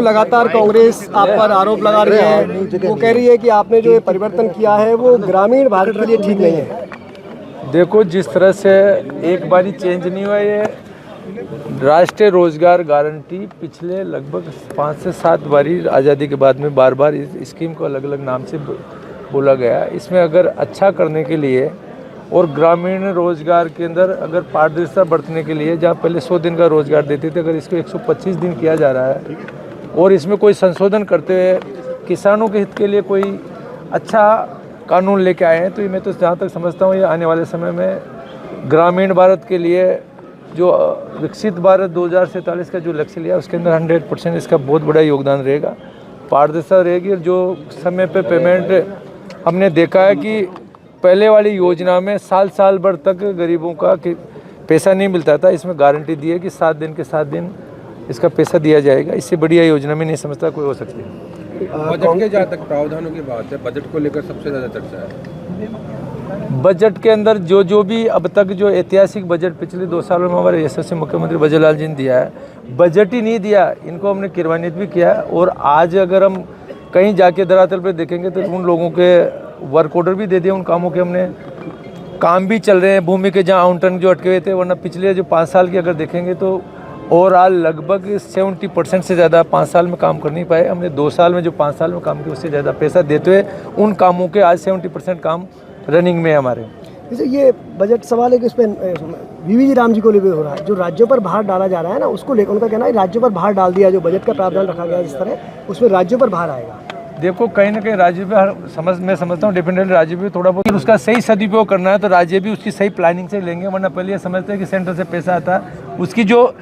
लगातार कांग्रेस आप पर आरोप लगा रही है, वो कह रही है कि आपने जो ये परिवर्तन किया है वो ग्रामीण भारत के लिए ठीक नहीं है। देखो, जिस तरह से एक बारी चेंज नहीं हुआ ये राष्ट्रीय रोजगार गारंटी पिछले लगभग 5 से 7 बारी आज़ादी के बाद में बार बार इस स्कीम को अलग अलग नाम से बोला गया। इसमें अगर अच्छा करने के लिए और ग्रामीण रोजगार के अंदर अगर पारदर्शिता बरतने के लिए, जहाँ पहले 100 दिन का रोजगार देते थे, अगर इसको 125 दिन किया जा रहा है और इसमें कोई संशोधन करते हुए किसानों के हित के लिए कोई अच्छा कानून लेके आए हैं, तो मैं तो जहाँ तक समझता हूँ ये आने वाले समय में ग्रामीण भारत के लिए जो विकसित भारत 2047 का जो लक्ष्य लिया उसके अंदर 100% इसका बहुत बड़ा योगदान रहेगा। पारदर्शिता रहेगी और जो समय पे पेमेंट हमने देखा है कि पहले वाली योजना में साल भर तक गरीबों का पैसा नहीं मिलता था, इसमें गारंटी दी है कि 7 दिन के 7 दिन इसका पैसा दिया जाएगा। इससे बढ़िया योजना में नहीं समझता कोई हो सकती है। बजट के जहाँ तक प्रावधानों की बात है, बजट को लेकर सबसे ज़्यादा चर्चा है। बजट के अंदर जो भी अब तक जो ऐतिहासिक बजट पिछले 2 सालों में हमारे यशस्वी मुख्यमंत्री बजरलाल जी ने दिया है, बजट ही नहीं दिया, इनको हमने क्रियान्वित भी किया है। और आज अगर हम कहीं जाके धरातल पर देखेंगे तो उन लोगों के वर्क ऑर्डर भी दे दिए, उन कामों के हमने काम भी चल रहे हैं। भूमि के जहाँ आवंटन जो अटके हुए थे, वरना पिछले जो 5 साल की अगर देखेंगे तो ओवरऑल लगभग 70% से ज़्यादा 5 साल में काम कर नहीं पाए। हमने 2 साल में जो 5 साल में काम किया उससे ज़्यादा पैसा देते हुए उन कामों के आज 70% काम रनिंग में है हमारे। जैसे ये बजट सवाल है कि उस पर वीवी राम जी को लेकर हो रहा है, जो राज्यों पर भार डाला जा रहा है ना, उसको लेकर उनका कहना है राज्यों पर भार डाल दिया, जो बजट का प्रावधान रखा गया जिस तरह उसमें राज्यों पर भार आएगा। देखो, कहीं ना कहीं राज्य पे मैं समझता हूँ डेफिनेटली राज्य भी थोड़ा बहुत उसका सही सदुपयोग करना है तो राज्य भी उसकी सही प्लानिंग से लेंगे, वरना पहले ये समझते हैं कि सेंटर से पैसा आता है, उसकी जो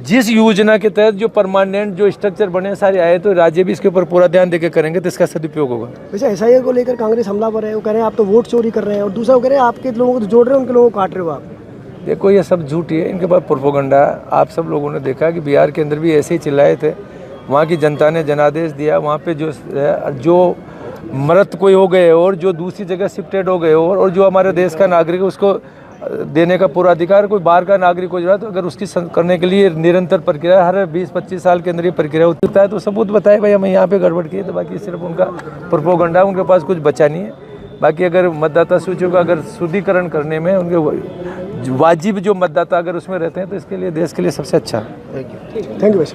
जिस योजना के तहत जो परमानेंट जो स्ट्रक्चर बने सारे आए तो राज्य भी इसके ऊपर पूरा ध्यान देकर करेंगे तो इसका सदुपयोग होगा। वैसे एसआईआर को लेकर कांग्रेस हमला पर है, वो कह रहे हैं आप तो वोट चोरी कर रहे हैं, और दूसरा वो कह रहे हैं आपके लोगों को तो जोड़ रहे हैं, उनके लोगों को काट रहे हो आप। देखो, ये सब झूठ है, इनके पास प्रोपोगंडा है। आप सब लोगों ने देखा कि बिहार के अंदर भी ऐसे ही चिल्लाए थे, वहाँ की जनता ने जनादेश दिया, वहाँ पे जो मृत कोई हो गए और जो दूसरी जगह शिफ्टेड हो गए और जो हमारे देश का नागरिक है उसको देने का पूरा अधिकार कोई बाहर का नागरिक हो जाए तो अगर उसकी करने के लिए निरंतर प्रक्रिया हर 20-25 साल के अंदर ये प्रक्रिया होता है तो सबूत बताए भाई हमें यहाँ पे गड़बड़ की है, तो बाकी सिर्फ उनका प्रोपोगंडा, उनके पास कुछ बचा नहीं है। बाकी अगर मतदाता सूचियों का अगर शुद्धिकरण करने में उनके वाजिब जो मतदाता अगर उसमें रहते हैं तो इसके लिए देश के लिए सबसे अच्छा है। Thank you.